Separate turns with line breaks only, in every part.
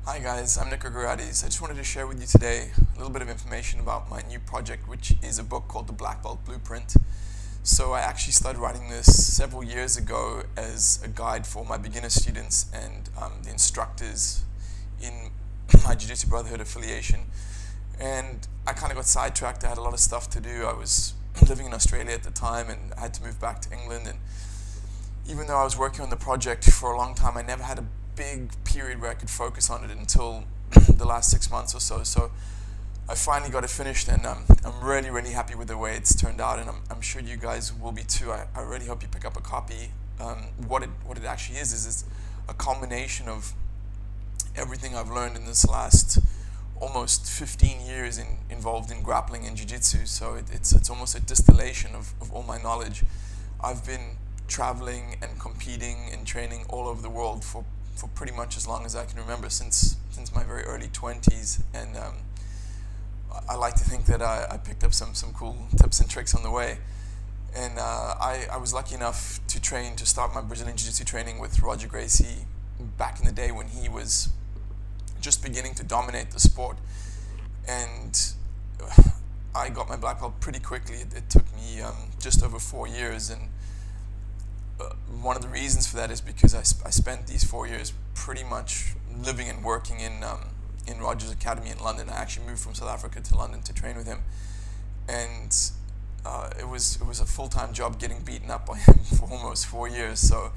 Hi guys, I'm Nick Gregoriades. I just wanted to share with you today a little bit of information about my new project, which is a book called the Blackbelt Blueprint. So I actually started writing this several years ago as a guide for my beginner students and the instructors in my Jiu Jitsu Brotherhood affiliation. And I kind of got sidetracked. I had a lot of stuff to do. I was living in Australia at the time and I had to move back to England. And even though I was working on the project for a long time, I never had a big period where I could focus on it until the last 6 months or so. So I finally got it finished, and I'm really, really happy with the way it's turned out, and I'm sure you guys will be too. I really hope you pick up a copy. What it actually is it's a culmination of everything I've learned in this last almost 15 years involved in grappling and jiu-jitsu. So it's almost a distillation of all my knowledge. I've been traveling and competing and training all over the world for pretty much as long as I can remember, since my very early 20s, and I like to think that I picked up some cool tips and tricks on the way. And I was lucky enough to start my Brazilian Jiu-Jitsu training with Roger Gracie back in the day when he was just beginning to dominate the sport. And I got my black belt pretty quickly. It took me just over 4 years, and one of the reasons for that is because I spent these 4 years pretty much living and working in Roger's Academy in London. I actually moved from South Africa to London to train with him, and it was a full-time job getting beaten up by him for almost 4 years. So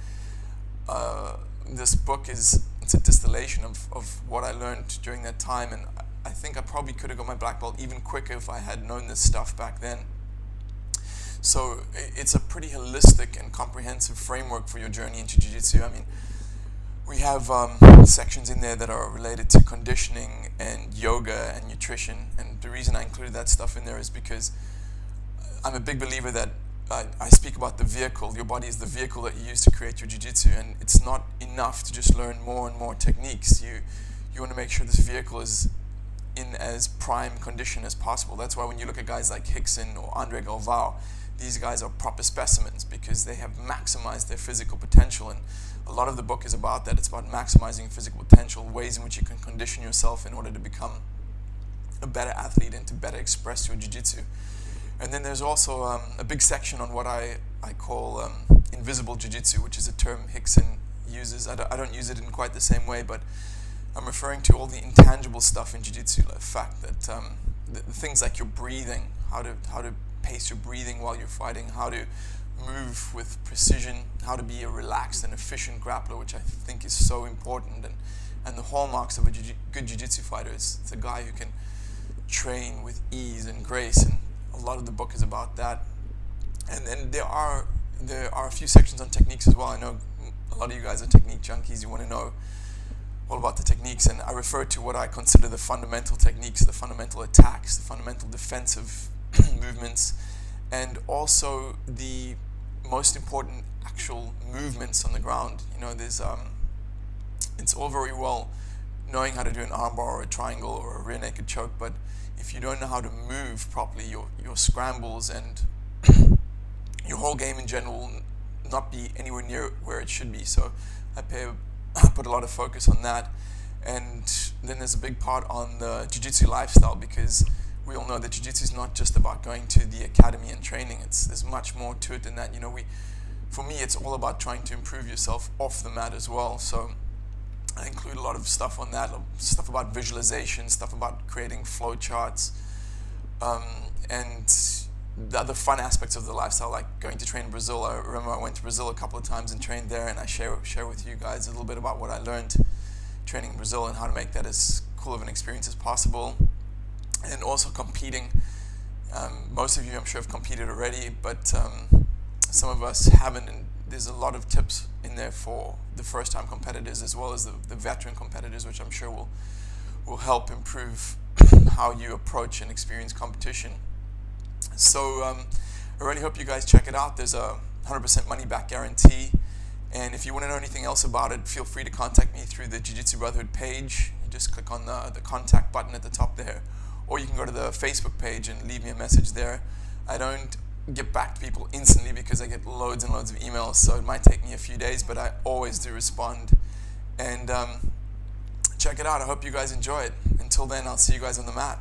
this book it's a distillation of what I learned during that time, and I think I probably could have got my black belt even quicker if I had known this stuff back then. So it's a pretty holistic and comprehensive framework for your journey into Jiu-Jitsu. I mean, we have sections in there that are related to conditioning and yoga and nutrition. And the reason I included that stuff in there is because I'm a big believer that I speak about the vehicle. Your body is the vehicle that you use to create your Jiu-Jitsu. And it's not enough to just learn more and more techniques. You want to make sure this vehicle is in as prime condition as possible. That's why when you look at guys like Hickson or Andre Galvao, these guys are proper specimens because they have maximized their physical potential, and a lot of the book is about that. It's about maximizing physical potential, ways in which you can condition yourself in order to become a better athlete and to better express your jiu-jitsu. And then there's also a big section on what I call invisible jiu-jitsu, which is a term Hickson uses. I don't use it in quite the same way, but I'm referring to all the intangible stuff in jiu-jitsu, the fact that the things like your breathing, how to pace your breathing while you're fighting, how to move with precision, how to be a relaxed and efficient grappler, which I think is so important. And the hallmarks of a good jiu-jitsu fighter is it's a guy who can train with ease and grace, and a lot of the book is about that. And then there are a few sections on techniques as well. I know a lot of you guys are technique junkies. You want to know all about the techniques, and I refer to what I consider the fundamental techniques, the fundamental attacks, the fundamental defensive movements, and also the most important actual movements on the ground. You know, there's it's all very well knowing how to do an armbar or a triangle or a rear naked choke, but if you don't know how to move properly, your scrambles and your whole game in general will not be anywhere near where it should be. So I put a lot of focus on that. And then there's a big part on the jiu-jitsu lifestyle, because we all know that jiu-jitsu is not just about going to the academy and training. There's much more to it than that. You know, for me, it's all about trying to improve yourself off the mat as well. So I include a lot of stuff on that, stuff about visualization, stuff about creating flow charts, and the other fun aspects of the lifestyle, like going to train in Brazil. I remember I went to Brazil a couple of times and trained there, and I share with you guys a little bit about what I learned training in Brazil and how to make that as cool of an experience as possible. And also competing. Most of you, I'm sure, have competed already, but some of us haven't, and there's a lot of tips in there for the first-time competitors as well as the veteran competitors, which I'm sure will help improve how you approach and experience competition. So I really hope you guys check it out. There's a 100% money-back guarantee, and if you want to know anything else about it, feel free to contact me through the Jiu Jitsu Brotherhood page. You just click on the contact button at the top there, or you can go to the Facebook page and leave me a message there. I don't get back to people instantly because I get loads and loads of emails, so it might take me a few days, but I always do respond. And check it out. I hope you guys enjoy it. Until then, I'll see you guys on the mat.